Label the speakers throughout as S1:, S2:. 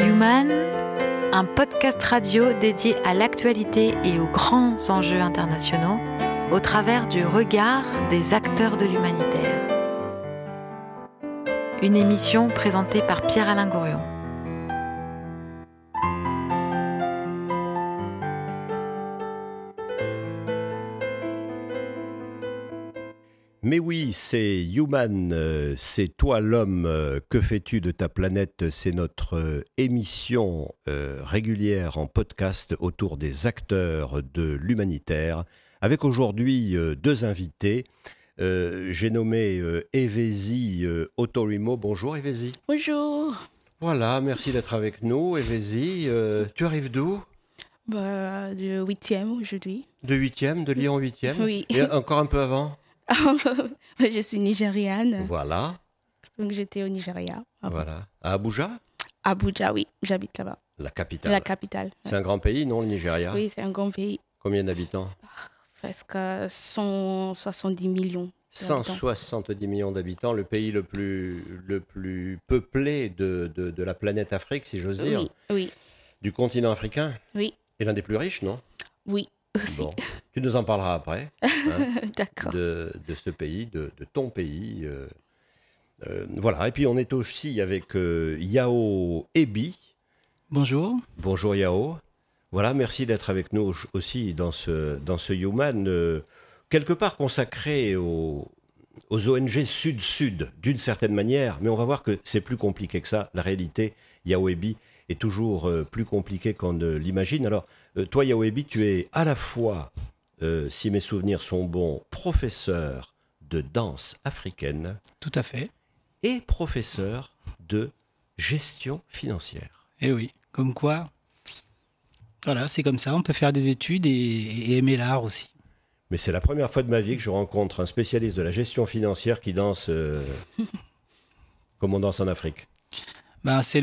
S1: Human, un podcast radio dédié à l'actualité et aux grands enjeux internationaux au travers du regard des acteurs de l'humanitaire. Une émission présentée par Pierre-Alain Gourion.
S2: Mais oui, c'est Human, c'est toi l'homme, que fais-tu de ta planète? C'est notre émission régulière en podcast autour des acteurs de l'humanitaire, avec aujourd'hui deux invités. J'ai nommé Evezi Otorimo. Bonjour Evezi.
S3: Bonjour.
S2: Voilà, merci d'être avec nous Evezi. Tu arrives d'où?
S3: Du 8e aujourd'hui.
S2: De 8e, de Lyon 8e?
S3: Oui.
S2: Et encore un peu avant?
S3: Je suis nigériane.
S2: Voilà.
S3: Donc j'étais au Nigeria.
S2: Voilà. À Abuja?
S3: Abuja, oui, j'habite là-bas.
S2: La capitale.
S3: La capitale.
S2: C'est un grand pays, non, le Nigeria?
S3: Oui, c'est un grand pays.
S2: Combien d'habitants?
S3: Presque 170 millions.
S2: 170 millions d'habitants, le pays le plus peuplé de la planète Afrique, si j'ose dire.
S3: Oui, oui.
S2: Du continent africain?
S3: Oui.
S2: Et l'un des plus riches, non?
S3: Oui, aussi.
S2: Bon. Tu nous en parleras après, hein,
S3: D'accord.
S2: de ce pays, de ton pays. Voilà, et puis on est aussi avec Yao Ebi.
S4: Bonjour.
S2: Bonjour Yao. Voilà, merci d'être avec nous aussi dans ce Human, quelque part consacré aux ONG Sud-Sud, d'une certaine manière, mais on va voir que c'est plus compliqué que ça. La réalité, Yao Ebi, est toujours plus compliquée qu'on ne l'imagine. Alors, toi Yao Ebi, tu es à la fois, si mes souvenirs sont bons, professeur de danse africaine.
S4: Tout à fait.
S2: Et professeur de gestion financière.
S4: Eh oui, comme quoi, voilà, c'est comme ça, on peut faire des études et aimer l'art aussi.
S2: Mais c'est la première fois de ma vie que je rencontre un spécialiste de la gestion financière qui danse comme on danse en Afrique.
S4: Ben, c'était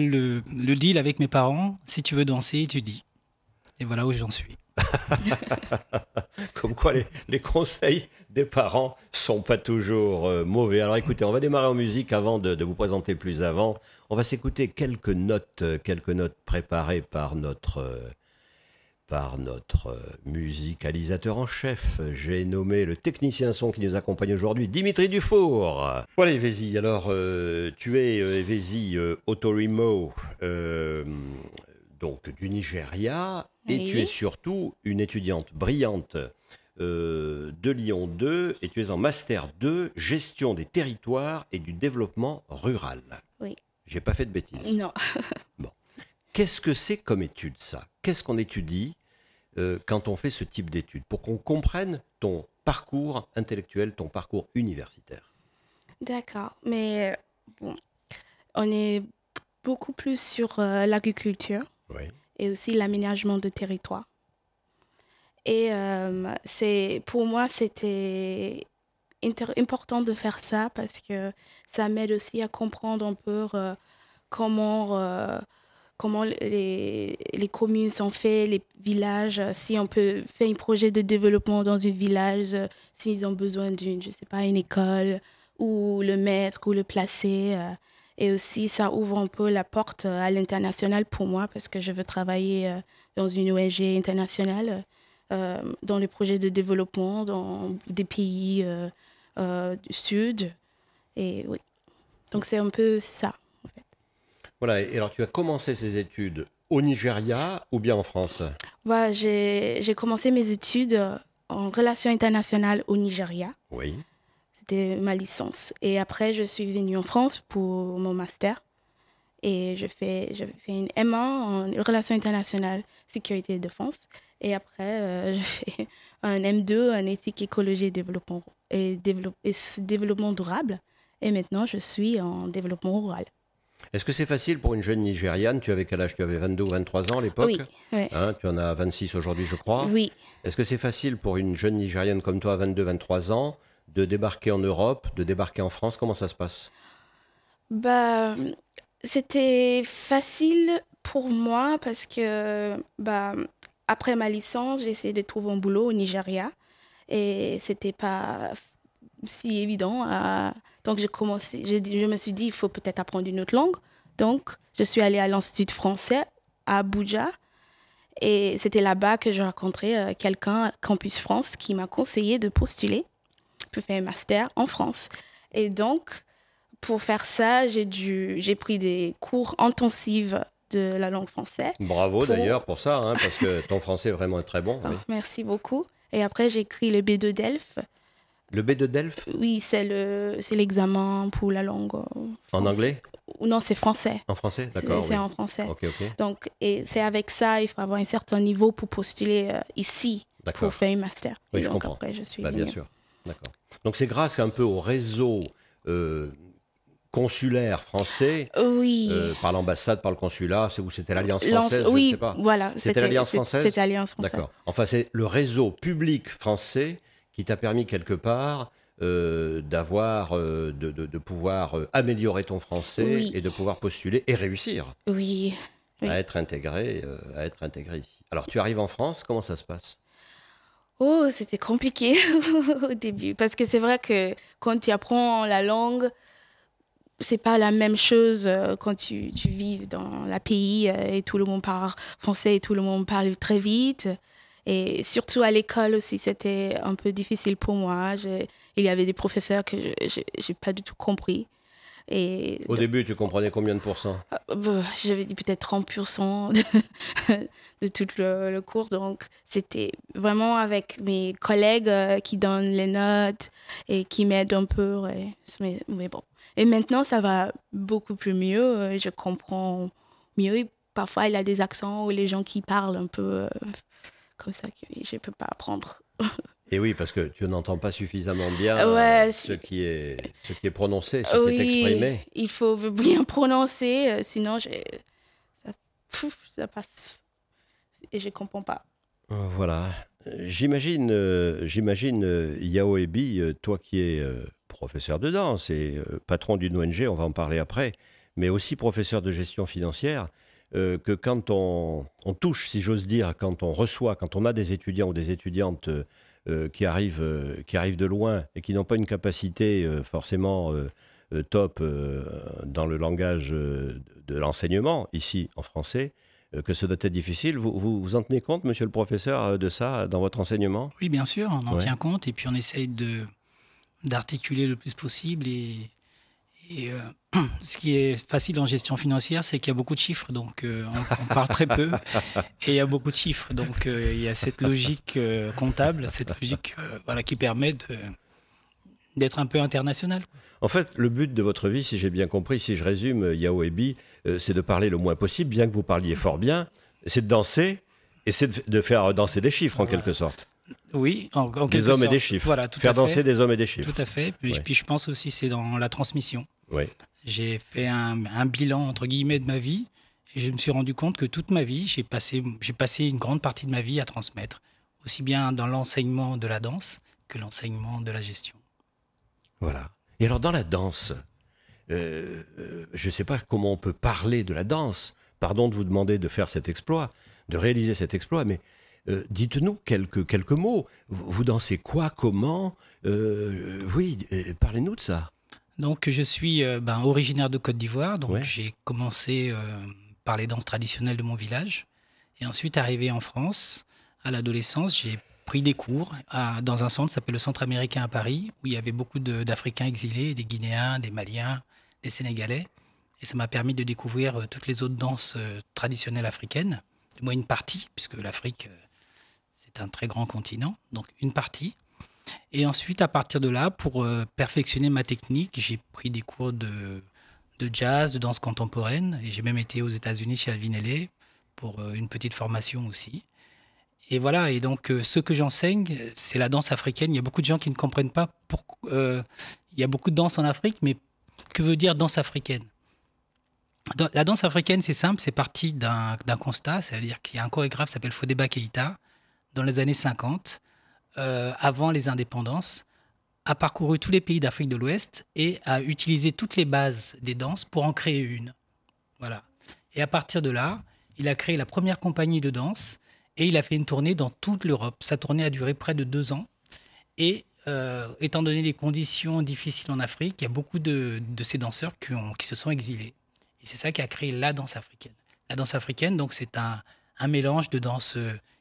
S4: le deal avec mes parents, si tu veux danser, étudie. Et voilà où j'en suis.
S2: Comme quoi les conseils des parents sont pas toujours mauvais. Alors écoutez, on va démarrer en musique avant de vous présenter plus avant. On va s'écouter quelques notes préparées par notre musicalisateur en chef. J'ai nommé le technicien son qui nous accompagne aujourd'hui, Dimitri Dufour. Voilà Evezi, alors tu es Evezi Otorimo, donc du Nigeria, et
S3: Oui.
S2: tu es surtout une étudiante brillante de Lyon 2, et tu es en Master 2, Gestion des territoires et du développement rural.
S3: Oui.
S2: J'ai pas fait de bêtises.
S3: Non.
S2: Bon. Qu'est-ce que c'est comme étude, ça? Qu'est-ce qu'on étudie quand on fait ce type d'études, pour qu'on comprenne ton parcours intellectuel, ton parcours universitaire?
S3: D'accord. Mais bon, on est beaucoup plus sur l'agriculture
S2: Oui.
S3: et aussi l'aménagement de territoire. Et pour moi, c'était important de faire ça parce que ça m'aide aussi à comprendre un peu comment les communes sont faites, les villages, si on peut faire un projet de développement dans un village, s'ils ont besoin d'une, je sais pas, une école, ou le mettre, ou le placer. Et aussi, ça ouvre un peu la porte à l'international pour moi parce que je veux travailler dans une ONG internationale, dans les projets de développement dans des pays du Sud. Et oui, donc c'est un peu ça.
S2: Voilà, et alors tu as commencé ces études au Nigeria ou bien en France?
S3: Voilà, j'ai commencé mes études en relations internationales au Nigeria.
S2: Oui.
S3: C'était ma licence. Et après, je suis venue en France pour mon master. Et j'avais fait une M1 en relations internationales, sécurité et défense. Et après, je fais un M2 en éthique, écologie et développement durable. Et maintenant, je suis en développement rural.
S2: Est-ce que c'est facile pour une jeune Nigériane? Tu avais quel âge? Tu avais 22 ou 23 ans à l'époque?
S3: Oui. Ouais.
S2: Hein, tu en as 26 aujourd'hui, je crois.
S3: Oui.
S2: Est-ce que c'est facile pour une jeune Nigériane comme toi, à 22, 23 ans, de débarquer en Europe, de débarquer en France? Comment ça se passe?
S3: Bah, c'était facile pour moi parce que après ma licence, j'ai essayé de trouver un boulot au Nigeria et c'était pas si évident. Donc je me suis dit, il faut peut-être apprendre une autre langue. Donc, je suis allée à l'Institut français à Abuja. Et c'était là-bas que j'ai rencontré quelqu'un, Campus France, qui m'a conseillé de postuler pour faire un master en France. Et donc, pour faire ça, j'ai pris des cours intensifs de la langue française.
S2: Bravo d'ailleurs pour ça, hein, parce que ton français est vraiment très bon. Oui.
S3: Merci beaucoup. Et après, j'ai écrit le B2 DELF.
S2: Le B2 DELF?
S3: Oui, c'est l'examen pour la langue.
S2: En anglais?
S3: Non, c'est français.
S2: En français, d'accord.
S3: C'est
S2: oui.
S3: en français.
S2: Ok.
S3: Donc, et c'est avec ça, il faut avoir un certain niveau pour postuler ici, pour faire un master.
S2: Oui,
S3: et
S2: je
S3: donc,
S2: comprends.
S3: Après, je suis
S2: bien sûr. D'accord. Donc, c'est grâce un peu au réseau consulaire français, par l'ambassade, par le consulat, ou c'était l'Alliance française, je ne sais pas.
S3: Voilà.
S2: C'était l'Alliance française?
S3: C'était l'Alliance française.
S2: D'accord. Enfin, c'est le réseau public français qui t'a permis quelque part d'avoir, de pouvoir améliorer ton français et de pouvoir postuler et réussir à être intégré ici. Alors, tu arrives en France, comment ça se passe?
S3: Oh, c'était compliqué au début, parce que c'est vrai que quand tu apprends la langue, c'est pas la même chose quand tu vis dans la pays et tout le monde parle français et tout le monde parle très vite. Et surtout à l'école aussi, c'était un peu difficile pour moi. Il y avait des professeurs que j'ai pas du tout compris. Et
S2: au début, tu comprenais combien de pourcents?
S3: J'avais dit peut-être 30% de tout le cours. Donc, c'était vraiment avec mes collègues qui donnent les notes et qui m'aident un peu. Mais bon. Et maintenant, ça va beaucoup plus mieux. Je comprends mieux. Et parfois, il y a des accents ou les gens qui parlent un peu comme ça que je ne peux pas apprendre.
S2: Et oui, parce que tu n'entends pas suffisamment bien ce qui est prononcé, ce qui est exprimé.
S3: Il faut bien prononcer, sinon ça passe et je ne comprends pas.
S2: Voilà. J'imagine, Yao Ebi, toi qui es professeur de danse et patron d'une ONG, on va en parler après, mais aussi professeur de gestion financière, que quand on touche, si j'ose dire, quand on reçoit, quand on a des étudiants ou des étudiantes qui arrivent de loin et qui n'ont pas une capacité forcément top dans le langage de l'enseignement, ici en français, que ça doit être difficile. Vous en tenez compte, monsieur le professeur, de ça dans votre enseignement?
S4: Oui, bien sûr, on en tient compte et puis on essaye d'articuler le plus possible. Et ce qui est facile en gestion financière, c'est qu'il y a beaucoup de chiffres, donc on parle très peu et il y a beaucoup de chiffres. Donc il y a cette logique comptable, cette logique qui permet d'être un peu international.
S2: En fait, le but de votre vie, si j'ai bien compris, si je résume, Yao Ebi, c'est de parler le moins possible, bien que vous parliez fort bien, c'est de danser et c'est de faire danser des chiffres en quelque sorte.
S4: Oui, en quelque sorte.
S2: Des hommes et des chiffres.
S4: Voilà, tout
S2: faire
S4: à fait.
S2: danser des hommes et des chiffres.
S4: Tout à fait. Puis je pense aussi c'est dans la transmission.
S2: Oui.
S4: J'ai fait un bilan, entre guillemets, de ma vie et je me suis rendu compte que toute ma vie, j'ai passé une grande partie de ma vie à transmettre, aussi bien dans l'enseignement de la danse que l'enseignement de la gestion.
S2: Voilà. Et alors dans la danse, je ne sais pas comment on peut parler de la danse. Pardon de vous demander de faire cet exploit, de réaliser cet exploit, mais dites-nous quelques mots. Vous dansez quoi, comment? Parlez-nous de ça.
S4: Donc je suis originaire de Côte d'Ivoire, donc j'ai commencé par les danses traditionnelles de mon village. Et ensuite, arrivé en France, à l'adolescence, j'ai pris des cours dans un centre qui s'appelle le Centre américain à Paris, où il y avait beaucoup d'Africains exilés, des Guinéens, des Maliens, des Sénégalais. Et ça m'a permis de découvrir toutes les autres danses traditionnelles africaines, du moins une partie, puisque l'Afrique, c'est un très grand continent, donc une partie. Et ensuite, à partir de là, pour perfectionner ma technique, j'ai pris des cours de jazz, de danse contemporaine, et j'ai même été aux États-Unis chez Alvin Ailey pour une petite formation aussi. Et voilà, et donc ce que j'enseigne, c'est la danse africaine. Il y a beaucoup de gens qui ne comprennent pas il y a beaucoup de danse en Afrique, mais que veut dire danse africaine? La danse africaine, c'est simple, c'est parti d'un constat, c'est-à-dire qu'il y a un chorégraphe qui s'appelle Fodeba Keïta, dans les années 50, avant les indépendances, a parcouru tous les pays d'Afrique de l'Ouest et a utilisé toutes les bases des danses pour en créer une. Voilà. Et à partir de là, il a créé la première compagnie de danse et il a fait une tournée dans toute l'Europe. Sa tournée a duré près de 2 ans. Et étant donné les conditions difficiles en Afrique, il y a beaucoup de ces danseurs qui se sont exilés. Et c'est ça qui a créé la danse africaine. La danse africaine, donc, c'est un mélange de danse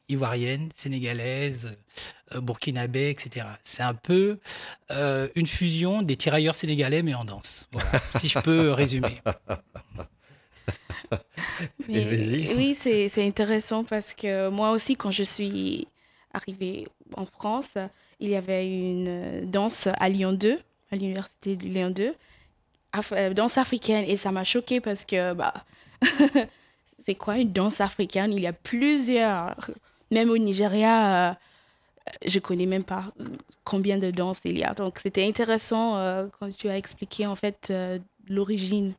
S4: ivoirienne, sénégalaise, burkinabé, etc. C'est un peu une fusion des tirailleurs sénégalais, mais en danse. Voilà, si je peux résumer.
S3: Oui, c'est intéressant parce que moi aussi, quand je suis arrivée en France, il y avait une danse à Lyon 2, à l'université de Lyon 2, danse africaine. Et ça m'a choquée parce que, c'est quoi une danse africaine? Il y a plusieurs. Même au Nigeria, je ne connais même pas combien de danses il y a. Donc, c'était intéressant quand tu as expliqué, en fait, l'origine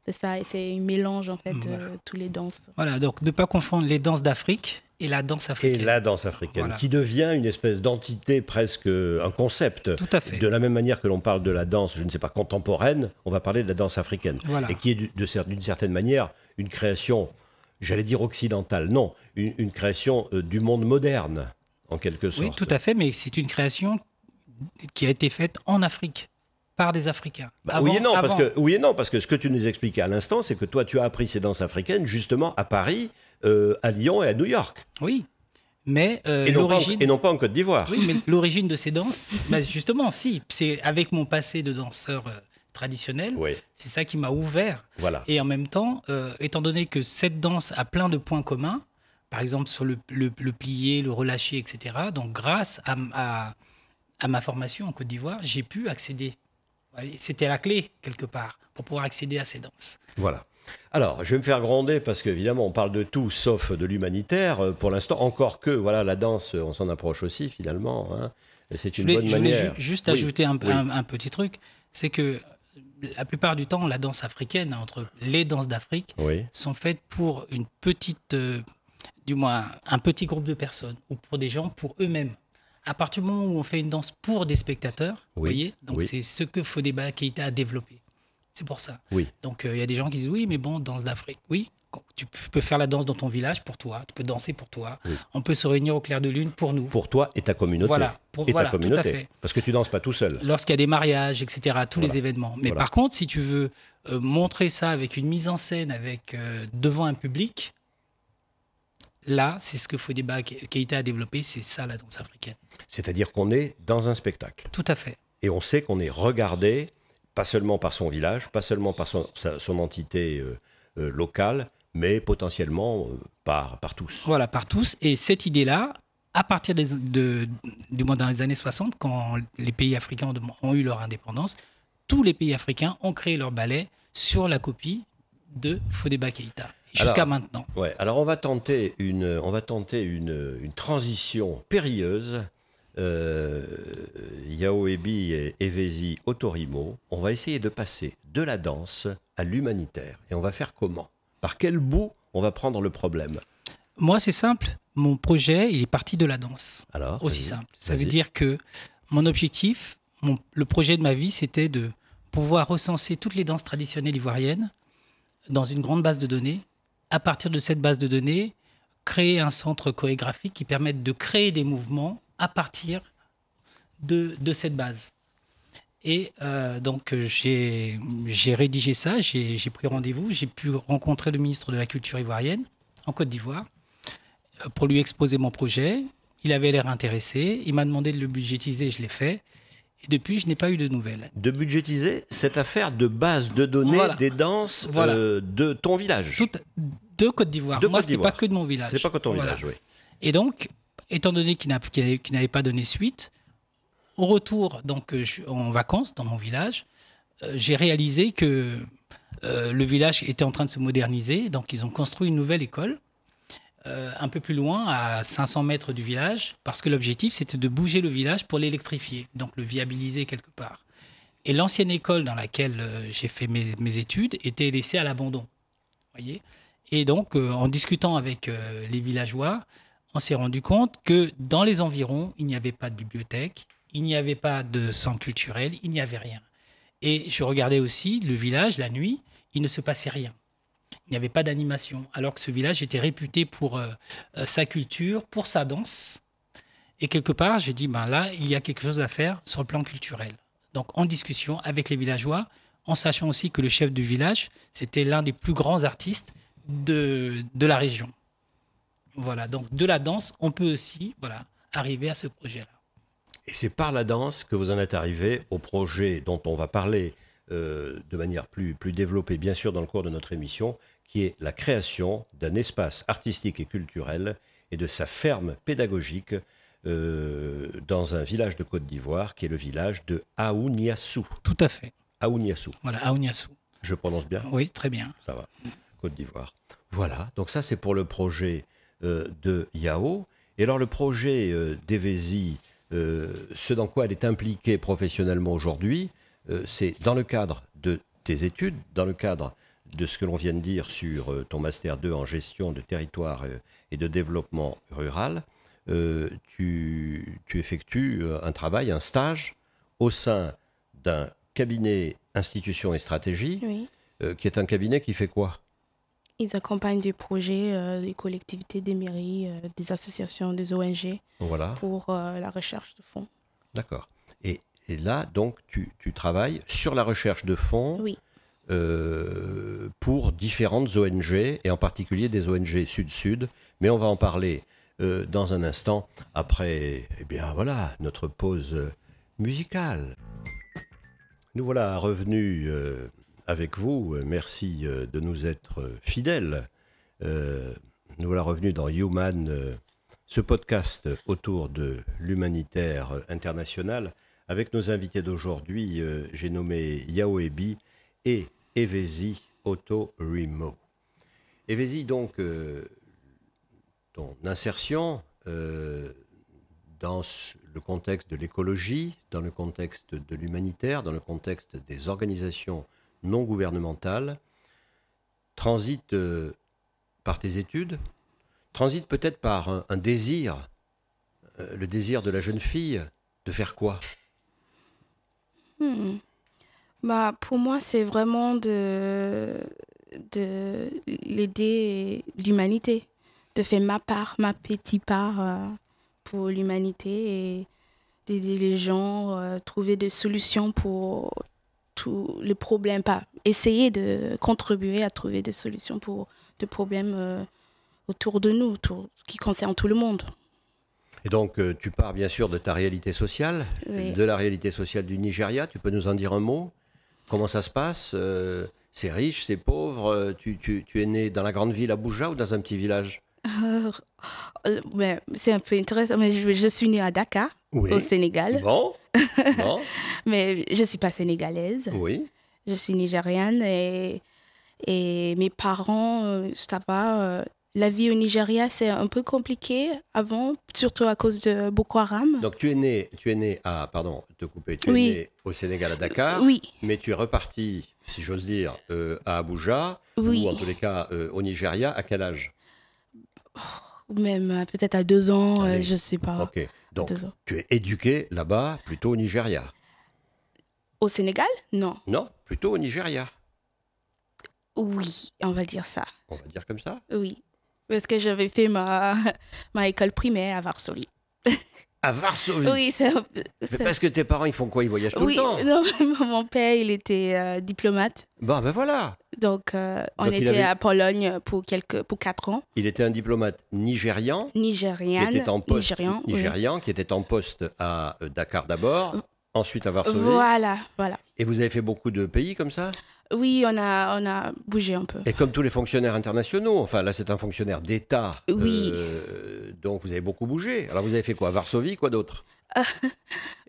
S3: de ça. Et c'est un mélange, en fait, de toutes les danses.
S4: Voilà, donc ne pas confondre les danses d'Afrique et la danse africaine.
S2: Et la danse africaine, voilà. Qui devient une espèce d'entité, presque un concept.
S4: Tout à fait.
S2: De la même manière que l'on parle de la danse, je ne sais pas, contemporaine, on va parler de la danse africaine.
S4: Voilà.
S2: Et qui est d'une certaine manière une création, j'allais dire occidentale, non, une création du monde moderne, en quelque sorte.
S4: Oui, tout à fait, mais c'est une création qui a été faite en Afrique. Par des Africains.
S2: Oui et non, parce que ce que tu nous expliquais à l'instant, c'est que toi, tu as appris ces danses africaines justement à Paris, à Lyon et à New York.
S4: Oui, mais
S2: l'origine... Et non pas en Côte d'Ivoire.
S4: Oui, mais l'origine de ces danses, justement, si. C'est avec mon passé de danseur traditionnel, oui. C'est ça qui m'a ouvert.
S2: Voilà.
S4: Et en même temps, étant donné que cette danse a plein de points communs, par exemple sur le plié, le relâché, etc., donc grâce à ma formation en Côte d'Ivoire, j'ai pu accéder. C'était la clé, quelque part, pour pouvoir accéder à ces danses.
S2: Voilà. Alors, je vais me faire gronder parce qu'évidemment, on parle de tout sauf de l'humanitaire pour l'instant, encore que, voilà, la danse, on s'en approche aussi, finalement. Hein, et c'est une bonne manière.
S4: Je voulais juste ajouter un petit truc, c'est que la plupart du temps, la danse africaine, entre les danses d'Afrique, sont faites pour une petite, du moins, un petit groupe de personnes, ou pour des gens, pour eux-mêmes. À partir du moment où on fait une danse pour des spectateurs, vous voyez, donc c'est ce que Fodeba Keïta a développé. C'est pour ça.
S2: Oui.
S4: Donc il y a des gens qui disent oui, mais bon, danse d'Afrique. Oui, tu peux faire la danse dans ton village pour toi, tu peux danser pour toi. Oui. On peut se réunir au clair de lune pour nous.
S2: Pour toi et ta communauté.
S4: Voilà,
S2: ta communauté.
S4: Tout à fait.
S2: Parce que tu danses pas tout seul.
S4: Lorsqu'il y a des mariages, etc., tous les événements. Mais par contre, si tu veux montrer ça avec une mise en scène, avec devant un public. Là, c'est ce que Fodeba Keïta a développé, c'est ça la danse africaine.
S2: C'est-à-dire qu'on est dans un spectacle.
S4: Tout à fait.
S2: Et on sait qu'on est regardé, pas seulement par son village, pas seulement par son entité locale, mais potentiellement par tous.
S4: Voilà, par tous. Et cette idée-là, à partir du moins dans les années 60, quand les pays africains ont eu leur indépendance, tous les pays africains ont créé leur ballet sur la copie de Fodeba Keïta. Jusqu'à maintenant.
S2: Ouais, alors on va tenter une transition périlleuse. Yaoebi et Evezi Otorimo, on va essayer de passer de la danse à l'humanitaire. Et on va faire comment? Par quel bout on va prendre le problème?
S4: Moi, c'est simple. Mon projet, il est parti de la danse.
S2: Alors,
S4: aussi simple. Ça veut dire que mon objectif, le projet de ma vie, c'était de pouvoir recenser toutes les danses traditionnelles ivoiriennes dans une grande base de données. À partir de cette base de données, créer un centre chorégraphique qui permette de créer des mouvements à partir de cette base. Et donc, j'ai rédigé ça, j'ai pris rendez-vous, j'ai pu rencontrer le ministre de la Culture ivoirienne en Côte d'Ivoire pour lui exposer mon projet. Il avait l'air intéressé, il m'a demandé de le budgétiser, je l'ai fait. Et depuis, je n'ai pas eu de nouvelles.
S2: De budgétiser cette affaire de base de données des danses de ton village.
S4: De Côte d'Ivoire. Moi, ce n'est pas que de mon village.
S2: Ce n'est pas que ton village, oui.
S4: Et donc, étant donné qu'il n'avait pas donné suite, au retour donc, en vacances dans mon village, j'ai réalisé que le village était en train de se moderniser. Donc, ils ont construit une nouvelle école un peu plus loin, à 500 mètres du village, parce que l'objectif, c'était de bouger le village pour l'électrifier, donc le viabiliser quelque part. Et l'ancienne école dans laquelle j'ai fait mes études était laissée à l'abandon. Voyez ? Et donc, en discutant avec les villageois, on s'est rendu compte que dans les environs, il n'y avait pas de bibliothèque, il n'y avait pas de centre culturel, il n'y avait rien. Et je regardais aussi le village, la nuit, il ne se passait rien. Il n'y avait pas d'animation, alors que ce village était réputé pour sa culture, pour sa danse. Et quelque part, j'ai dit, là, il y a quelque chose à faire sur le plan culturel. Donc, en discussion avec les villageois, en sachant aussi que le chef du village, c'était l'un des plus grands artistes de la région. Voilà, donc de la danse, on peut aussi arriver à ce projet-là.
S2: Et c'est par la danse que vous en êtes arrivé au projet dont on va parler de manière plus développée, bien sûr, dans le cours de notre émission, qui est la création d'un espace artistique et culturel et de sa ferme pédagogique dans un village de Côte d'Ivoire, qui est le village de Aouniassou.
S4: Tout à fait.
S2: Aouniassou.
S4: Voilà, Aouniassou.
S2: Je prononce bien?
S4: Oui, très bien.
S2: Ça va, Côte d'Ivoire. Voilà, donc ça c'est pour le projet de Yao. Et alors le projet d'Evezi, ce dans quoi elle est impliquée professionnellement aujourd'hui, c'est dans le cadre de tes études, dans le cadre de ce que l'on vient de dire sur ton Master 2 en gestion de territoire et de développement rural. Tu effectues un travail, un stage au sein d'un cabinet institution et stratégie,
S3: Oui.
S2: Qui est un cabinet qui fait quoi?
S3: Ils accompagnent des projets, des collectivités, des mairies, des associations, des ONG
S2: Voilà,
S3: pour la recherche de fonds.
S2: d'accord. Et là, donc, tu travailles sur la recherche de fonds
S3: Oui.
S2: pour différentes ONG, et en particulier des ONG Sud-Sud, mais on va en parler dans un instant, après notre pause musicale. Nous voilà revenus avec vous. Merci de nous être fidèles. Nous voilà revenus dans Human, ce podcast autour de l'humanitaire international. Avec nos invités d'aujourd'hui, j'ai nommé Yao Ebi et Evezi Otorimo. Evezi, donc, ton insertion dans le contexte de l'écologie, dans le contexte de l'humanitaire, dans le contexte des organisations non gouvernementales, transite par tes études, transite peut-être par un désir, le désir de la jeune fille de faire quoi?
S3: Pour moi, c'est vraiment de l'aider l'humanité, de faire ma petite part pour l'humanité et d'aider les gens, trouver des solutions pour tous les problèmes, pas essayer de contribuer à trouver des solutions pour des problèmes autour de nous, qui concernent tout le monde.
S2: Et donc, tu pars bien sûr de ta réalité sociale,
S3: Oui.
S2: de la réalité sociale du Nigeria. Tu peux nous en dire un mot? Comment ça se passe? C'est riche, c'est pauvre? Tu es né dans la grande ville Abuja ou dans un petit village?
S3: C'est un peu intéressant, mais je suis née à Dakar,
S2: Oui.
S3: au Sénégal,
S2: Bon.
S3: mais je ne suis pas sénégalaise.
S2: Oui.
S3: Je suis nigériane et mes parents, ça va. La vie au Nigeria, c'est un peu compliqué avant, surtout à cause de Boko Haram.
S2: Donc tu es né à, pardon, te couper, tu es
S3: Oui.
S2: né au Sénégal à Dakar,
S3: Oui,
S2: mais tu es reparti, si j'ose dire, à Abuja,
S3: Oui.
S2: ou en tous les cas au Nigeria, à quel âge?
S3: même peut-être à 2 ans,
S2: Allez.
S3: je ne sais pas.
S2: Ok, donc
S3: 2 ans.
S2: tu es éduqué là-bas, plutôt au Nigeria.
S3: Au Sénégal? Non.
S2: Non, plutôt au Nigeria,
S3: Oui, on va dire ça.
S2: on va dire comme ça.
S3: Oui. Parce que j'avais fait ma école primaire à Varsovie.
S2: À Varsovie.
S3: Oui,
S2: Mais parce que tes parents, ils font quoi? Ils voyagent tout le temps.
S3: non, mon père, il était diplomate.
S2: Bon, ben voilà.
S3: Donc, on
S2: Donc, il
S3: était
S2: avait-
S3: à Pologne pour 4 ans.
S2: Il était un diplomate nigérian,
S3: Nigériane.
S2: qui était en poste,
S3: Nigérian, oui.
S2: nigérian, qui était en poste à Dakar d'abord, ensuite à Varsovie.
S3: Voilà.
S2: Et vous avez fait beaucoup de pays comme ça?
S3: Oui, on a bougé un peu.
S2: Et comme tous les fonctionnaires internationaux, enfin là c'est un fonctionnaire d'État,
S3: Oui.
S2: donc vous avez beaucoup bougé. Alors vous avez fait quoi? Varsovie, quoi d'autre?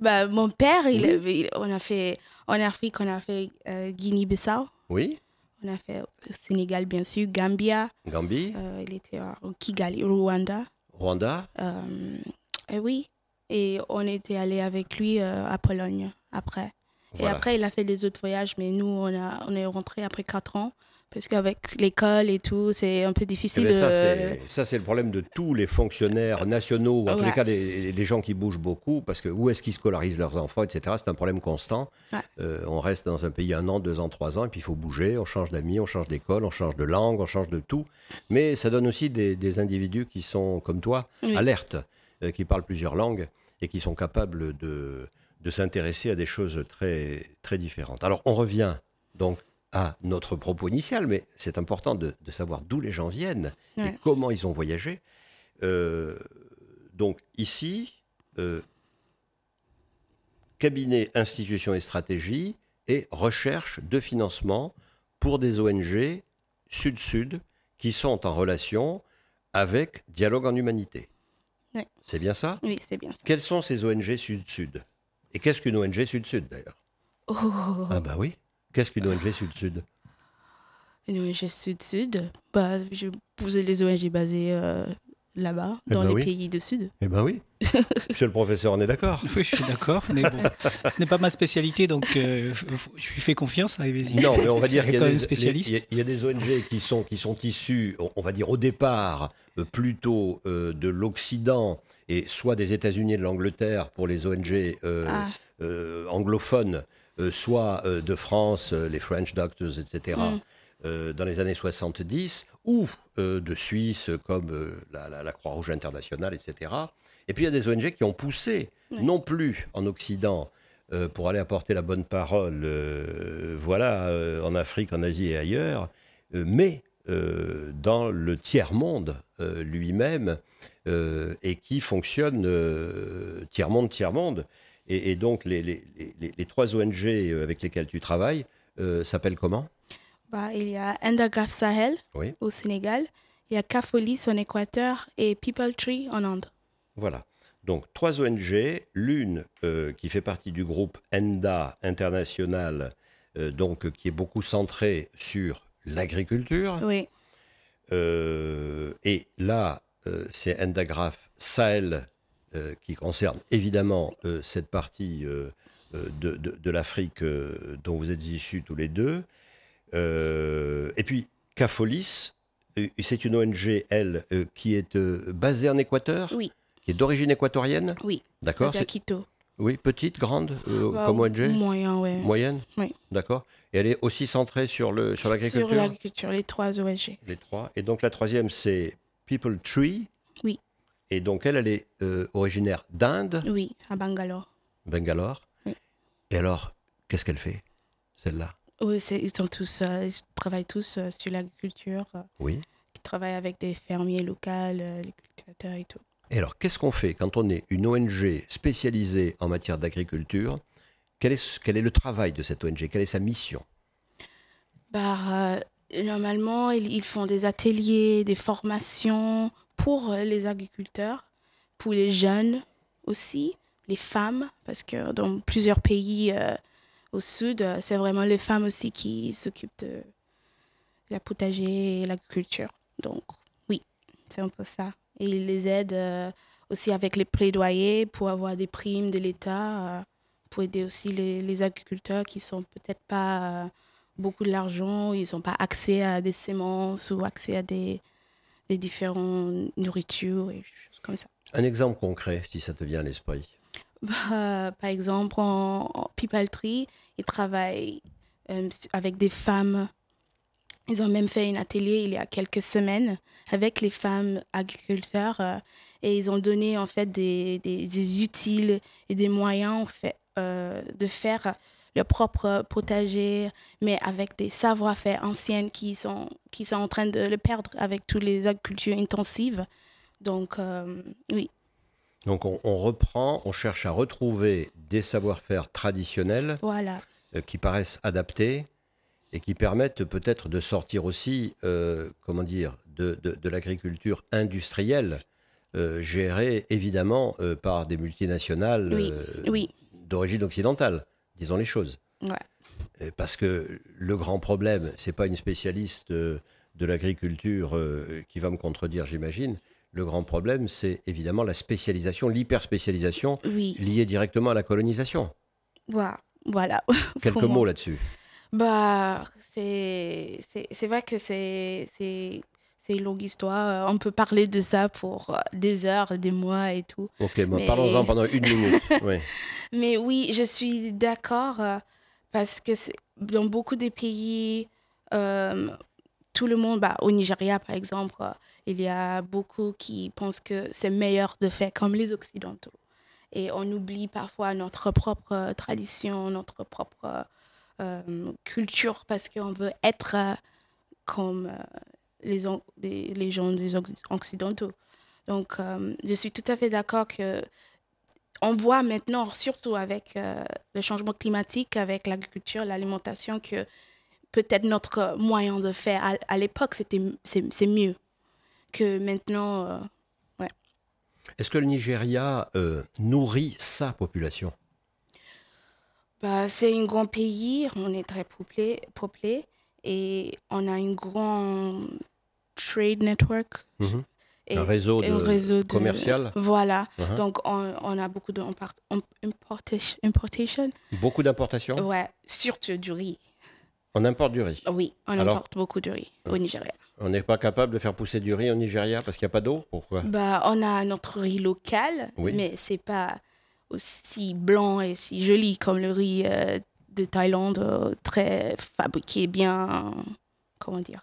S3: Mon père,
S2: Oui.
S3: en Afrique, on a fait Guinée-Bissau.
S2: Oui,
S3: On a fait Sénégal, bien sûr, Gambia.
S2: Gambie,
S3: Il était à Kigali, Rwanda.
S2: Rwanda.
S3: Et oui. Et on était allé avec lui à Pologne après. Et
S2: Voilà.
S3: après, il a fait des autres voyages, mais nous, on est rentrés après 4 ans. Parce qu'avec l'école et tout, c'est un peu
S2: Eh
S3: difficile
S2: ben,
S3: de...
S2: ça, c'est le problème de tous les fonctionnaires nationaux, ou en tous les
S3: Ouais.
S2: cas les gens qui bougent beaucoup, parce que où est-ce qu'ils scolarisent leurs enfants, etc. C'est un problème constant.
S3: Ouais.
S2: On reste dans un pays 1 an, 2 ans, 3 ans, et puis il faut bouger, on change d'amis, on change d'école, on change de langue, on change de tout. Mais ça donne aussi des individus qui sont, comme toi,
S3: Oui.
S2: alertes, qui parlent plusieurs langues, et qui sont capables de s'intéresser à des choses très, très différentes. Alors, on revient donc à notre propos initial, mais c'est important de savoir d'où les gens viennent et comment ils ont voyagé. Donc ici, cabinet, institutions et stratégie et recherche de financement pour des ONG sud-sud qui sont en relation avec Dialogue en Humanité.
S3: Oui.
S2: C'est bien ça?
S3: Oui, c'est bien ça.
S2: Quelles sont ces ONG sud-sud? Et qu'est-ce qu'une ONG sud-sud d'ailleurs? Ah bah oui, qu'est-ce qu'une ONG sud-sud?
S3: Une ONG sud-sud, vous êtes les ONG basées là-bas, dans les pays du Sud.
S2: Eh ben oui. Monsieur le professeur, on est d'accord?
S4: Oui, je suis d'accord, mais bon, ce n'est pas ma spécialité, donc je lui fais confiance, allez-y.
S2: Non, mais on va dire qu'il
S4: y
S2: a des ONG qui sont issues, on va dire au départ, plutôt de l'Occident, et soit des États-Unis et de l'Angleterre pour les ONG anglophones, soit de France, les French Doctors, etc., dans les années 70, ou de Suisse comme la Croix-Rouge internationale, etc. Et puis il y a des ONG qui ont poussé, non plus en Occident, pour aller apporter la bonne parole, en Afrique, en Asie et ailleurs, mais dans le tiers-monde lui-même, et qui fonctionne tiers-monde. Et donc les 3 ONG avec lesquelles tu travailles s'appellent comment?
S3: Il y a Endagraph Sahel au Sénégal, il y a Cafolis en Équateur et People Tree en Inde.
S2: Voilà. Donc 3 ONG, l'une qui fait partie du groupe ENDA international, donc qui est beaucoup centrée sur l'agriculture.
S3: Oui.
S2: Et là, c'est Endagraph Sahel qui concerne évidemment cette partie de l'Afrique dont vous êtes issus tous les deux. Et puis Cafolis, c'est une ONG, elle, qui est basée en Équateur, qui est d'origine équatorienne.
S3: Oui.
S2: D'accord.
S3: C'est à Quito.
S2: Oui, petite, grande, comme ONG. Moyenne.
S3: Oui.
S2: D'accord. Et elle est aussi centrée sur l'agriculture.
S3: Sur l'agriculture, les 3 ONG.
S2: Les 3. Et donc la 3e, c'est People Tree.
S3: Oui.
S2: Et donc elle est originaire d'Inde.
S3: Oui, à Bangalore.
S2: Bangalore.
S3: Oui.
S2: Et alors, qu'est-ce qu'elle fait, celle-là?
S3: Oui, ils travaillent tous sur l'agriculture.
S2: Oui.
S3: Ils travaillent avec des fermiers locaux, les cultivateurs et tout.
S2: Et alors, qu'est-ce qu'on fait quand on est une ONG spécialisée en matière d'agriculture? Quel est le travail de cette ONG? Quelle est sa mission?
S3: Normalement, ils font des ateliers, des formations pour les agriculteurs, pour les jeunes aussi, les femmes, parce que dans plusieurs pays au sud, c'est vraiment les femmes aussi qui s'occupent de la potager et l'agriculture. Donc oui, c'est un peu ça. Et ils les aident aussi avec les plaidoyers pour avoir des primes de l'État, pour aider aussi les agriculteurs qui sont peut-être pas beaucoup de l'argent, ils n'ont pas accès à des semences ou accès à des différentes nourritures et choses comme ça.
S2: Un exemple concret, si ça te vient à l'esprit.
S3: Par exemple, en People Tree, ils travaillent avec des femmes. Ils ont même fait un atelier il y a quelques semaines avec les femmes agriculteurs et ils ont donné en fait des utiles et des moyens en fait, de faire leur propre potager, mais avec des savoir-faire anciens qui sont en train de le perdre avec toutes les agricultures intensives. Donc, oui.
S2: Donc on cherche à retrouver des savoir-faire traditionnels qui paraissent adaptés et qui permettent peut-être de sortir aussi, de l'agriculture industrielle, gérée évidemment par des multinationales d'origine occidentale, disons les choses. Ouais. Parce que le grand problème, ce n'est pas une spécialiste de l'agriculture qui va me contredire, j'imagine. Le grand problème, c'est évidemment la spécialisation, l'hyperspécialisation liée directement à la colonisation.
S3: Voilà.
S2: Quelques mots là-dessus.
S3: C'est vrai que c'est une longue histoire. On peut parler de ça pour des heures, des mois et tout.
S2: Ok, parlons-en pendant 1 minute. Oui.
S3: Mais oui, je suis d'accord parce que dans beaucoup de pays, tout le monde, au Nigeria par exemple, il y a beaucoup qui pensent que c'est meilleur de faire comme les Occidentaux. Et on oublie parfois notre propre tradition, notre propre culture parce qu'on veut être comme les gens des occidentaux. Donc, je suis tout à fait d'accord que on voit maintenant, surtout avec le changement climatique, avec l'agriculture, l'alimentation, que peut-être notre moyen de faire à l'époque, c'est mieux que maintenant. Ouais.
S2: Est-ce que le Nigeria nourrit sa population?
S3: Bah, c'est un grand pays, on est très peuplé et on a un grand trade network.
S2: Mhm.
S3: Et
S2: Un réseau
S3: réseau
S2: commercial?
S3: Voilà.
S2: Uh-huh.
S3: Donc, on a beaucoup d'importation.
S2: Beaucoup d'importations?
S3: Ouais, surtout du riz.
S2: On importe du riz?
S3: Oui, on
S2: Alors,
S3: importe beaucoup de riz au Nigeria.
S2: On n'est pas capable de faire pousser du riz au Nigeria parce qu'il n'y a pas d'eau? Pourquoi?
S3: Bah, on a notre riz local,
S2: Oui.
S3: mais c'est pas aussi blanc et si joli comme le riz de Thaïlande, très fabriqué, bien, comment dire?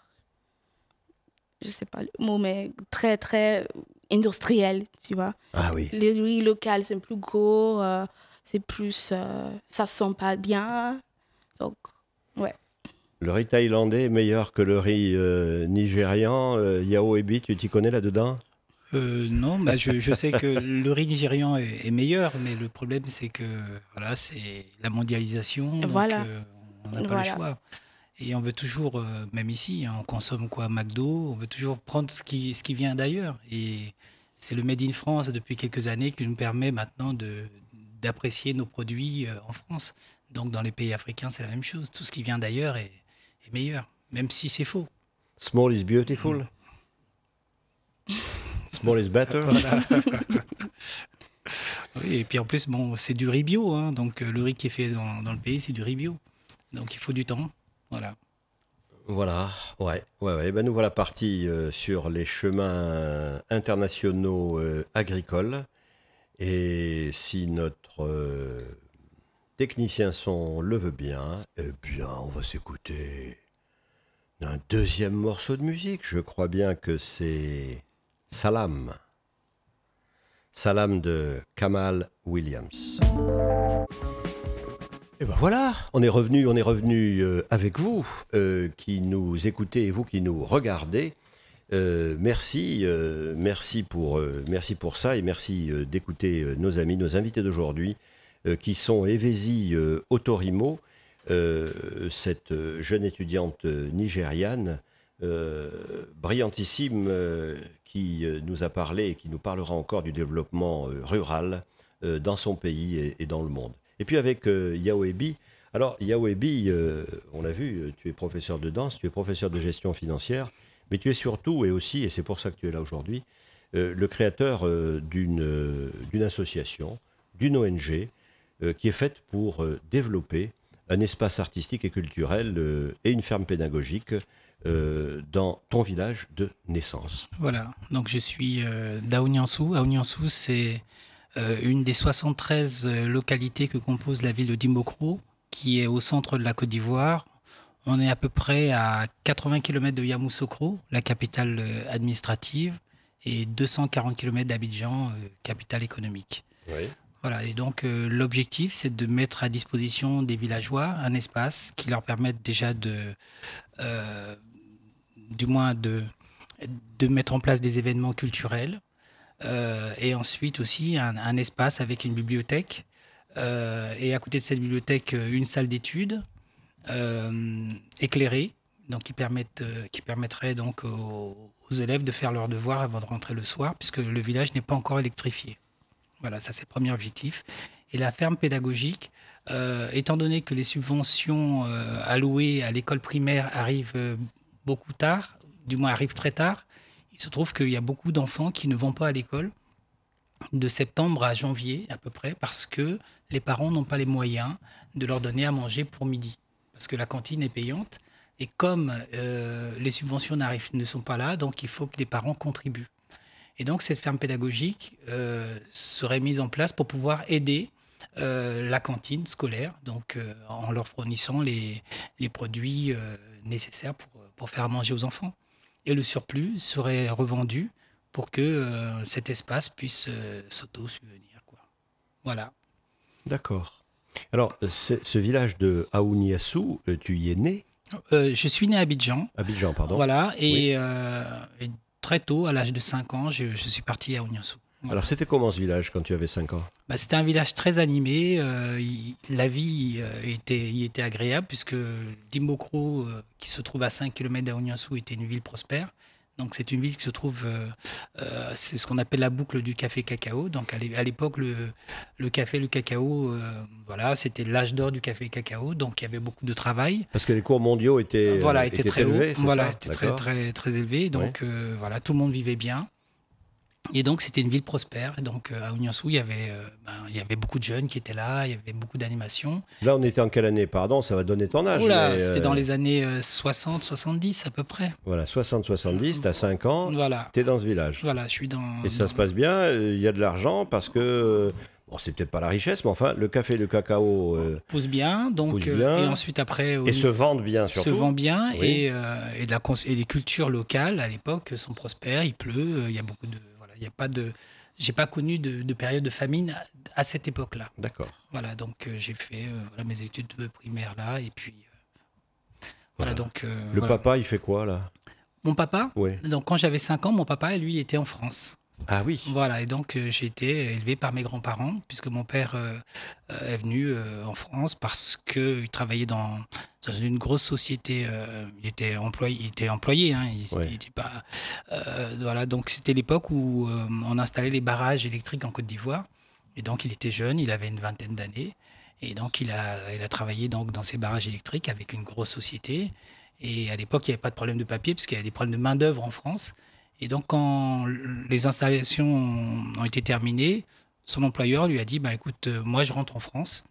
S3: Je sais pas le mot, mais très, très industriel, tu vois.
S2: Ah oui.
S3: Le riz local, c'est plus gros, c'est plus... ça sent pas bien. Donc, ouais.
S2: Le riz thaïlandais est meilleur que le riz nigérian. Yao Ebi, tu t'y connais là-dedans?
S4: Non, bah je sais que le riz nigérian est meilleur, mais le problème c'est que voilà, c'est la mondialisation, donc
S3: Voilà.
S4: On n'a pas le choix. Et on veut toujours, même ici, hein, on consomme quoi, McDo, on veut toujours prendre ce qui vient d'ailleurs. Et c'est le Made in France depuis quelques années qui nous permet maintenant d'apprécier nos produits en France. Donc dans les pays africains, c'est la même chose. Tout ce qui vient d'ailleurs est meilleur, même si c'est faux.
S2: Small is beautiful. Small is better.
S4: Voilà. Oui, et puis en plus, bon, c'est du riz bio, hein, donc le riz qui est fait dans le pays, c'est du riz bio. Donc il faut du temps. Voilà.
S2: Voilà, ouais. Ben nous voilà partis sur les chemins internationaux agricoles. Et si notre technicien son le veut bien, eh bien, on va s'écouter un deuxième morceau de musique. Je crois bien que c'est Salam. Salam de Kamal Williams. Et ben voilà, on est revenu avec vous qui nous écoutez et vous qui nous regardez. Merci pour ça et merci d'écouter nos amis, nos invités d'aujourd'hui qui sont Evezi Otorimo, cette jeune étudiante nigériane brillantissime qui nous a parlé et qui nous parlera encore du développement rural dans son pays et dans le monde. Et puis avec Yao Ebi. Alors Yao Ebi, on l'a vu, tu es professeur de danse, tu es professeur de gestion financière, mais tu es surtout, et aussi, et c'est pour ça que tu es là aujourd'hui, le créateur d'une association, d'une ONG, qui est faite pour développer un espace artistique et culturel et une ferme pédagogique dans ton village de naissance.
S4: Voilà, donc je suis d'Aouniansou. Aouniansou, c'est une des 73 localités que compose la ville de Dimbokro, qui est au centre de la Côte d'Ivoire. On est à peu près à 80 km de Yamoussoukro, la capitale administrative, et 240 km d'Abidjan, capitale économique.
S2: Oui.
S4: Voilà, et donc l'objectif, c'est de mettre à disposition des villageois un espace qui leur permette déjà du moins de mettre en place des événements culturels, et ensuite aussi un espace avec une bibliothèque, et à côté de cette bibliothèque, une salle d'études éclairée, donc qui permettrait donc aux élèves de faire leurs devoirs avant de rentrer le soir, puisque le village n'est pas encore électrifié. Voilà, ça c'est le premier objectif. Et la ferme pédagogique, étant donné que les subventions allouées à l'école primaire arrivent beaucoup tard, du moins arrivent très tard, il se trouve qu'il y a beaucoup d'enfants qui ne vont pas à l'école de septembre à janvier à peu près, parce que les parents n'ont pas les moyens de leur donner à manger pour midi, parce que la cantine est payante. Et comme les subventions ne sont pas là, donc il faut que les parents contribuent. Et donc cette ferme pédagogique serait mise en place pour pouvoir aider la cantine scolaire, donc en leur fournissant les produits nécessaires pour faire à manger aux enfants. Et le surplus serait revendu pour que cet espace puisse s'auto-subvenir, quoi. Voilà.
S2: D'accord. Alors, ce village de Aouniassou, tu y es né?
S4: Je suis né à Abidjan.
S2: Abidjan, pardon.
S4: Voilà,
S2: Oui.
S4: et très tôt, à l'âge de 5 ans, je suis parti à Ouniassou. Voilà.
S2: Alors, c'était comment ce village quand tu avais 5 ans?
S4: Bah, c'était un village très animé. La vie y était agréable puisque Dimbokro, qui se trouve à 5 km d'Aouniassou, était une ville prospère. Donc c'est une ville qui se trouve, c'est ce qu'on appelle la boucle du café cacao. Donc à l'époque, le café, le cacao, voilà, c'était l'âge d'or du café cacao. Donc il y avait beaucoup de travail.
S2: Parce que les cours mondiaux étaient,
S4: voilà, étaient très
S2: élevés,
S4: hauts.
S2: c'est
S4: Voilà,
S2: ça?
S4: étaient très, très, très élevés. Donc voilà, tout le monde vivait bien. Et donc, c'était une ville prospère. Et donc, à Ouniassou, il y avait beaucoup de jeunes qui étaient là, il y avait beaucoup d'animations.
S2: Là, on était en quelle année? Pardon, ça va donner ton âge.
S4: Oula, c'était dans les années 60-70 à peu près.
S2: Voilà, 60-70, t'as 5 ans,
S4: Voilà.
S2: t'es dans ce village.
S4: Voilà, je suis dans...
S2: Et ça se passe bien, il y a de l'argent parce que, bon, c'est peut-être pas la richesse, mais enfin, le café et le cacao
S4: pousse bien, donc,
S2: pousse bien.
S4: Et ensuite après...
S2: Et se vendent bien surtout.
S4: Se vend bien,
S2: Oui.
S4: et les cultures locales, à l'époque, sont prospères, il pleut, il y a beaucoup de... Voilà, il y a pas de... J'ai pas connu de période de famine à cette époque-là.
S2: D'accord.
S4: Voilà, donc j'ai fait voilà, mes études primaires là, et puis voilà, donc...
S2: Le
S4: voilà.
S2: papa, il fait quoi là?
S4: Mon papa,
S2: Oui.
S4: donc quand j'avais 5 ans, mon papa, lui, était en France.
S2: Ah oui.
S4: Voilà, et donc j'ai été élevé par mes grands-parents, puisque mon père est venu en France parce qu'il travaillait dans une grosse société. Il était employé, hein, il était pas. Voilà, donc c'était l'époque où on installait les barrages électriques en Côte d'Ivoire. Et donc il était jeune, il avait une vingtaine d'années. Et donc il a travaillé donc, dans ces barrages électriques avec une grosse société. Et à l'époque, il n'y avait pas de problème de papier, parce qu'il y avait des problèmes de main-d'œuvre en France. Et donc, quand les installations ont été terminées, son employeur lui a dit bah, écoute, moi, je rentre en France.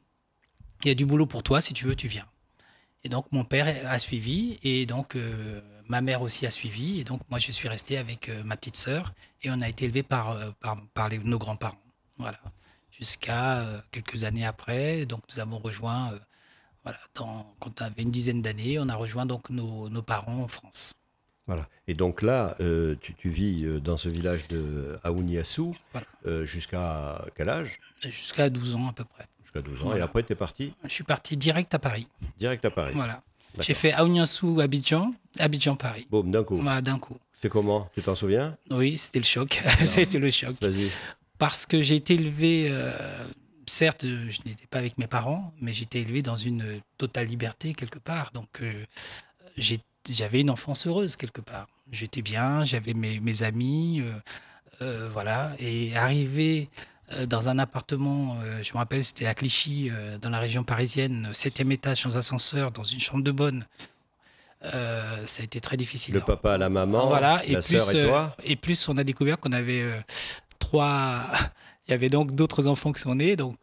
S4: Il y a du boulot pour toi. Si tu veux, tu viens. Et donc, mon père a suivi. Et donc, ma mère aussi a suivi. Et donc, moi, je suis resté avec ma petite sœur. Et on a été élevés par nos grands-parents. Voilà. Jusqu'à quelques années après. Donc, nous avons rejoint, voilà, quand on avait une dizaine d'années, on a rejoint donc nos parents en France.
S2: Voilà. Et donc là, tu vis dans ce village de Aouniassou
S4: Voilà.
S2: Jusqu'à quel âge?
S4: Jusqu'à 12 ans à peu près.
S2: Jusqu'à 12 ans.
S4: Voilà.
S2: Et après, tu es parti
S4: Je suis parti direct à Paris.
S2: direct à Paris.
S4: Voilà.
S2: D'accord.
S4: J'ai fait Aouniassou, Abidjan, Abidjan-Paris.
S2: Boum, d'un coup.
S4: Voilà, d'un coup.
S2: C'est comment? Tu t'en souviens?
S4: Oui, c'était le choc. C'était le choc.
S2: Vas-y.
S4: Parce que j'ai été élevé, certes, je n'étais pas avec mes parents, mais j'ai été élevé dans une totale liberté quelque part. Donc, j'avais une enfance heureuse quelque part. J'étais bien, j'avais mes amis, voilà. Et arrivé dans un appartement, je me rappelle, c'était à Clichy, dans la région parisienne, 7e étage sans ascenseur, dans une chambre de bonne. Ça a été très difficile.
S2: Le papa, la maman,
S4: voilà.
S2: la sœur et toi?
S4: Et plus, on a découvert qu'on avait 3... Il y avait donc d'autres enfants qui sont nés. Donc,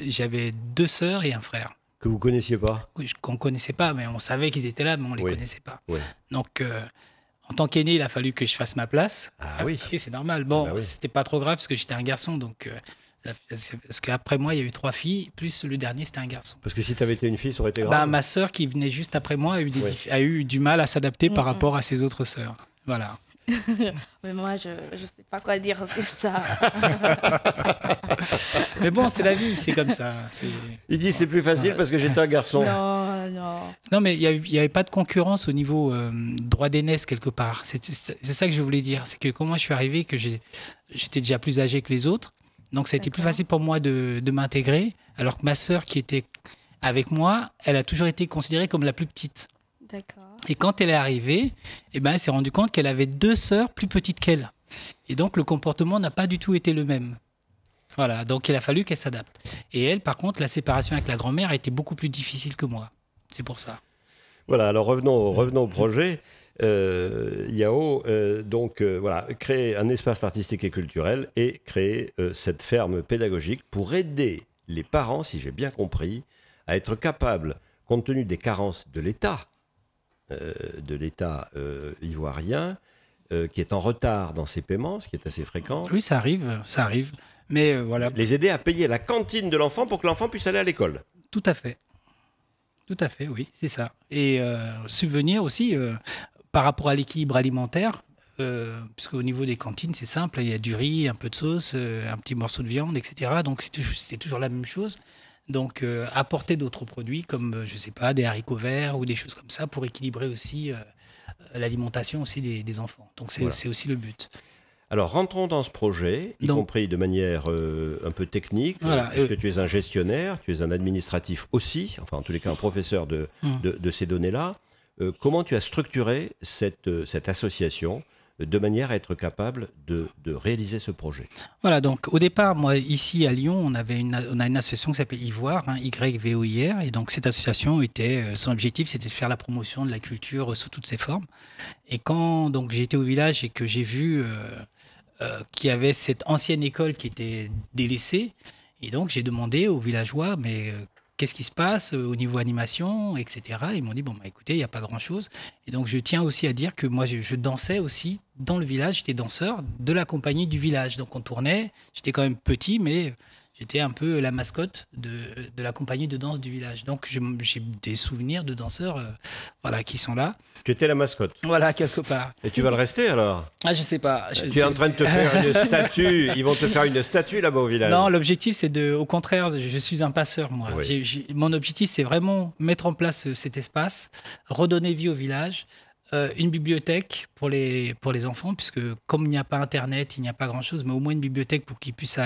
S4: j'avais 2 sœurs et un frère.
S2: Que vous connaissiez pas?
S4: Qu'on ne connaissait pas, mais on savait qu'ils étaient là, mais on ne les
S2: Oui.
S4: connaissait pas.
S2: Oui.
S4: Donc, en tant qu'aîné, il a fallu que je fasse ma place.
S2: Ah oui.
S4: Et c'est normal. Bon,
S2: Bah oui.
S4: c'était pas trop grave parce que j'étais un garçon. Donc, parce qu'après moi, il y a eu 3 filles, plus le dernier, c'était un garçon.
S2: Parce que si tu avais été une fille, ça aurait été grave.
S4: Bah, ma sœur qui venait juste après moi a eu du mal à s'adapter par rapport à ses autres sœurs. Voilà.
S3: Mais moi, je ne sais pas quoi dire sur ça.
S4: Mais bon, c'est la vie, c'est comme ça.
S2: Il dit c'est plus facile parce que j'étais un garçon.
S3: Non, non.
S4: Non, mais il n'y avait pas de concurrence au niveau droit d'aînesse quelque part. C'est ça que je voulais dire. C'est que quand moi je suis arrivé, que j'étais déjà plus âgé que les autres. Donc ça a été plus facile pour moi de m'intégrer. Alors que ma sœur qui était avec moi, elle a toujours été considérée comme la plus petite.
S3: D'accord.
S4: Et quand elle est arrivée, eh ben, elle s'est rendue compte qu'elle avait 2 sœurs plus petites qu'elle. Et donc le comportement n'a pas du tout été le même. Voilà, donc il a fallu qu'elle s'adapte. Et elle, par contre, la séparation avec la grand-mère a été beaucoup plus difficile que moi. C'est pour ça.
S2: Voilà, alors revenons au projet. Yao, voilà, créer un espace artistique et culturel et créer cette ferme pédagogique pour aider les parents, si j'ai bien compris, à être capables, compte tenu des carences de l'État ivoirien, qui est en retard dans ses paiements, ce qui est assez fréquent.
S4: Oui, ça arrive, ça arrive. Mais voilà.
S2: Les aider à payer la cantine de l'enfant pour que l'enfant puisse aller à l'école.
S4: Tout à fait. Tout à fait, oui, c'est ça. Et subvenir aussi par rapport à l'équilibre alimentaire, puisque au niveau des cantines, c'est simple, il y a du riz, un peu de sauce, un petit morceau de viande, etc. Donc c'est toujours la même chose. Donc, apporter d'autres produits comme, je ne sais pas, des haricots verts ou des choses comme ça pour équilibrer aussi l'alimentation aussi des enfants. Donc, c'est aussi le but.
S2: Alors, rentrons dans ce projet, y compris de manière un peu technique, parce que tu es un gestionnaire, tu es un administratif aussi, enfin en tous les cas un professeur de ces données-là. Comment tu as structuré cette association de manière à être capable de réaliser ce projet?
S4: Voilà, donc au départ, moi, ici à Lyon, on a une association qui s'appelle Ivoire, YVOIR, et donc cette association son objectif, c'était de faire la promotion de la culture sous toutes ses formes. Et quand donc j'étais au village et que j'ai vu qu'il y avait cette ancienne école qui était délaissée, et donc j'ai demandé aux villageois, mais qu'est-ce qui se passe au niveau animation, etc. Ils m'ont dit, écoutez, il n'y a pas grand-chose. Et donc, je tiens aussi à dire que moi, je dansais aussi dans le village. J'étais danseur de la compagnie du village. Donc, on tournait. J'étais quand même petit, mais j'étais un peu la mascotte de la compagnie de danse du village. Donc, j'ai des souvenirs de danseurs qui sont là.
S2: Tu étais la mascotte.
S4: Voilà, quelque part.
S2: Et tu vas le rester alors?
S4: Ah, je sais pas.
S2: Tu es en train de te faire une statue. Ils vont te faire une statue là-bas au village.
S4: Non, l'objectif, c'est au contraire, je suis un passeur, moi. Oui. Mon objectif, c'est vraiment mettre en place cet espace, redonner vie au village, une bibliothèque pour les enfants, puisque comme il n'y a pas Internet, il n'y a pas grand-chose, mais au moins une bibliothèque pour qu'ils puissent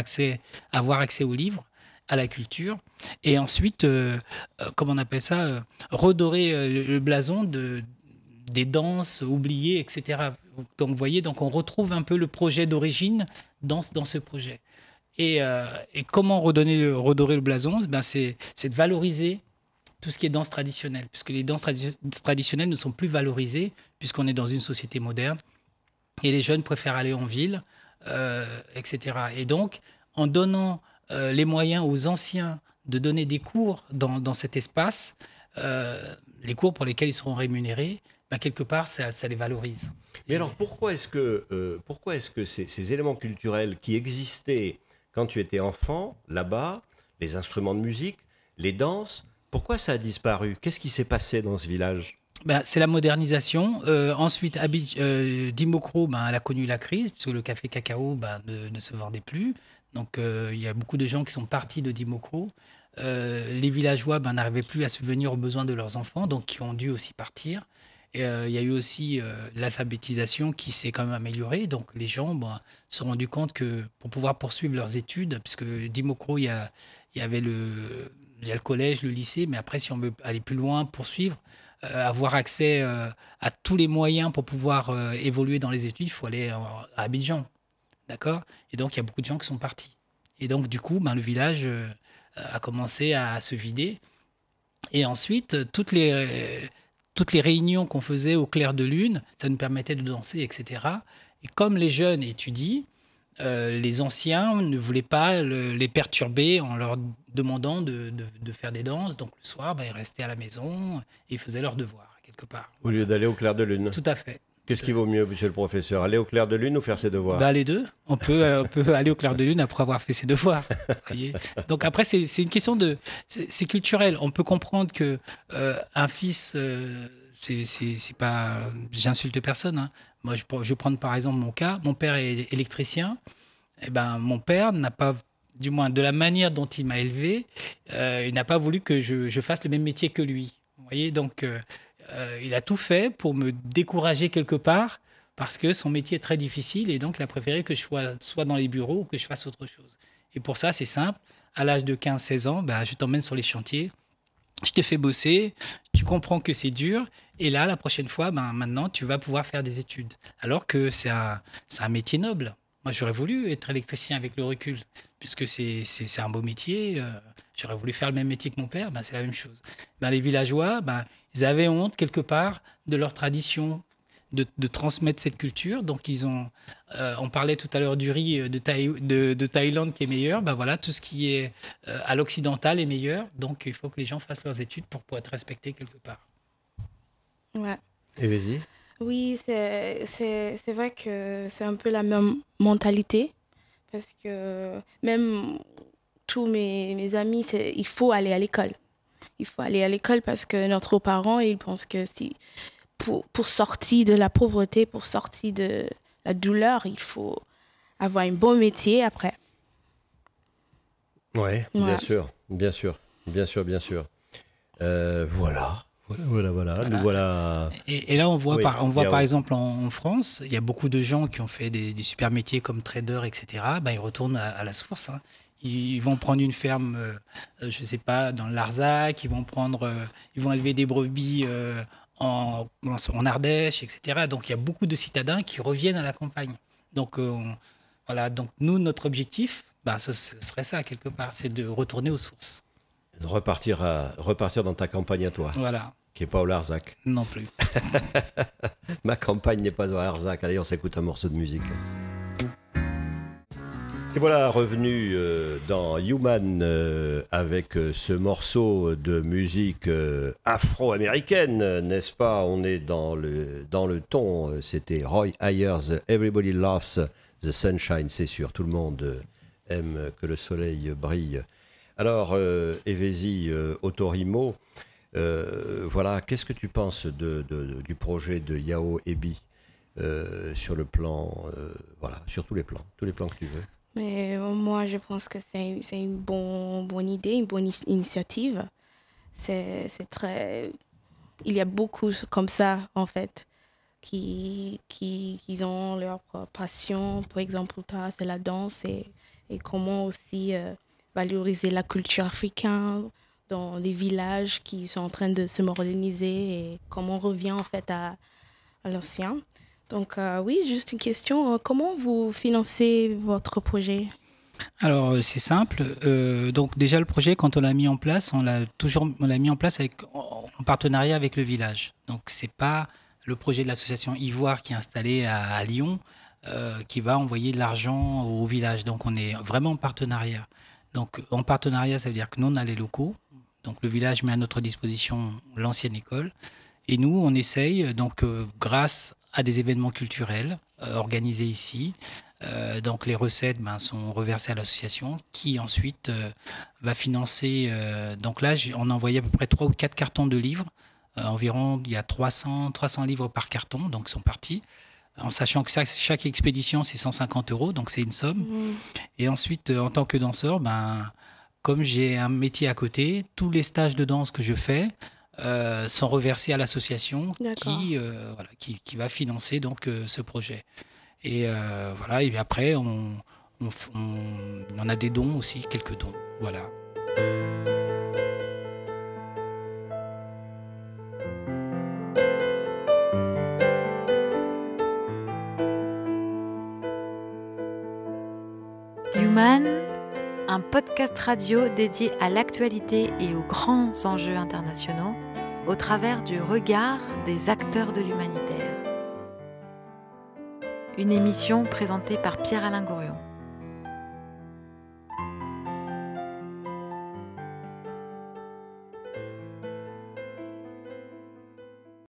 S4: avoir accès aux livres, à la culture. Et ensuite, comment on appelle ça, redorer le blason des danses oubliées, etc. Donc, vous voyez, on retrouve un peu le projet d'origine dans ce projet. Et comment redorer le blason, c'est de valoriser tout ce qui est danse traditionnelle, puisque les danses traditionnelles ne sont plus valorisées, puisqu'on est dans une société moderne, et les jeunes préfèrent aller en ville, etc. Et donc, en donnant les moyens aux anciens de donner des cours dans cet espace, les cours pour lesquels ils seront rémunérés, quelque part, ça les valorise.
S2: Mais alors, pourquoi est-ce que ces éléments culturels qui existaient quand tu étais enfant, là-bas, les instruments de musique, les danses, pourquoi ça a disparu? Qu'est-ce qui s'est passé dans ce village?
S4: C'est la modernisation. Ensuite, Dimokro, elle a connu la crise, puisque le café cacao ne se vendait plus. Donc, il y a beaucoup de gens qui sont partis de Dimokro. Les villageois n'arrivaient plus à subvenir aux besoins de leurs enfants, donc qui ont dû aussi partir. Et, il y a eu aussi l'alphabétisation qui s'est quand même améliorée. Donc, les gens se sont rendus compte que pour pouvoir poursuivre leurs études, puisque Dimokro, il y a le collège, le lycée, mais après, si on veut aller plus loin, poursuivre, avoir accès à tous les moyens pour pouvoir évoluer dans les études, il faut aller à Abidjan. D'accord? Et donc, il y a beaucoup de gens qui sont partis. Et donc, du coup, le village a commencé à se vider. Et ensuite, toutes les réunions qu'on faisait au clair de lune, ça nous permettait de danser, etc. Et comme les jeunes étudient, les anciens ne voulaient pas les perturber en leur demandant de faire des danses. Donc le soir, ils restaient à la maison et ils faisaient leurs devoirs, quelque part.
S2: Au lieu d'aller au clair de lune.
S4: Tout à fait.
S2: Qu'est-ce qui vaut mieux, monsieur le professeur? Aller au clair de lune ou faire ses devoirs?
S4: Les deux. On peut aller au clair de lune après avoir fait ses devoirs. Voyez. Donc après, c'est une question c'est culturel. On peut comprendre que un fils... c'est pas, j'insulte personne, hein. Moi, je vais prendre par exemple mon cas. Mon père est électricien. Mon père n'a pas, du moins de la manière dont il m'a élevé, il n'a pas voulu que je fasse le même métier que lui. Vous voyez, donc il a tout fait pour me décourager quelque part parce que son métier est très difficile et donc il a préféré que je sois soit dans les bureaux ou que je fasse autre chose. Et pour ça, c'est simple. À l'âge de 15-16 ans, je t'emmène sur les chantiers. Je te fais bosser, tu comprends que c'est dur, et là, la prochaine fois, maintenant, tu vas pouvoir faire des études. Alors que c'est un métier noble. Moi, j'aurais voulu être électricien avec le recul, puisque c'est un beau métier. J'aurais voulu faire le même métier que mon père, c'est la même chose. Les villageois, ils avaient honte, quelque part, de leur tradition, de transmettre cette culture. Donc, on parlait tout à l'heure du riz de Thaïlande qui est meilleur. Voilà, tout ce qui est à l'occidental est meilleur. Donc, il faut que les gens fassent leurs études pour pouvoir être respectés quelque part.
S3: Ouais.
S2: Et vas-y.
S3: Oui, c'est vrai que c'est un peu la même mentalité. Parce que même tous mes amis, il faut aller à l'école. Il faut aller à l'école parce que nos parents, ils pensent que pour sortir de la pauvreté, pour sortir de la douleur, il faut avoir un bon métier après.
S2: Ouais, bien sûr, bien sûr. Bien sûr, bien sûr. Voilà. Nous voilà.
S4: Et là, on voit,
S2: Oui,
S4: par exemple en France, il y a beaucoup de gens qui ont fait des super métiers comme trader, etc. Ben, ils retournent à la source. Hein. Ils vont prendre une ferme, je sais pas, dans le Larzac. Ils vont élever des brebis en Ardèche, etc. Donc, il y a beaucoup de citadins qui reviennent à la campagne. Donc, voilà. Donc, nous, notre objectif, ce serait ça quelque part, c'est de retourner aux sources.
S2: Repartir dans ta campagne à toi.
S4: Voilà.
S2: Qui n'est pas au Larzac.
S4: Non plus.
S2: Ma campagne n'est pas au Larzac. Allez, on s'écoute un morceau de musique. Et voilà, revenu dans Human avec ce morceau de musique afro-américaine, n'est-ce pas? On est dans le ton. C'était Roy Ayers, Everybody Loves the Sunshine, c'est sûr. Tout le monde aime que le soleil brille. Alors, Evezi Otorimo, voilà, qu'est-ce que tu penses du projet de Yao Ebi sur le plan, sur tous les plans que tu veux?
S3: Mais moi, je pense que c'est une bonne idée, une bonne initiative. C'est très... Il y a beaucoup comme ça, en fait, qui ont leur passion. Par exemple, c'est la danse et comment aussi valoriser la culture africaine dans les villages qui sont en train de se moderniser et comment on revient, en fait, à l'ancien. Donc oui, juste une question. Comment vous financez votre projet?
S4: Alors c'est simple. Donc déjà le projet, quand on l'a mis en place, on l'a mis en place en partenariat avec le village. Donc c'est pas le projet de l'association Ivoire qui est installé à Lyon qui va envoyer de l'argent au village. Donc on est vraiment en partenariat. Donc en partenariat, ça veut dire que nous on a les locaux. Donc le village met à notre disposition l'ancienne école. Et nous, on essaye, donc grâce à des événements culturels organisés ici, donc les recettes sont reversées à l'association qui ensuite va financer. Donc là, on a envoyé à peu près 3 ou 4 cartons de livres. Environ, il y a 300 livres par carton, donc ils sont partis. En sachant que chaque expédition, c'est 150 €, donc c'est une somme. Mmh. Et ensuite, en tant que danseur, comme j'ai un métier à côté, tous les stages de danse que je fais sont reversés à l'association qui va financer donc ce projet. Et voilà. Et après, on en a des dons aussi, quelques dons. Voilà.
S1: Human, un podcast radio dédié à l'actualité et aux grands enjeux internationaux au travers du regard des acteurs de l'humanitaire. Une émission présentée par Pierre-Alain Gourion.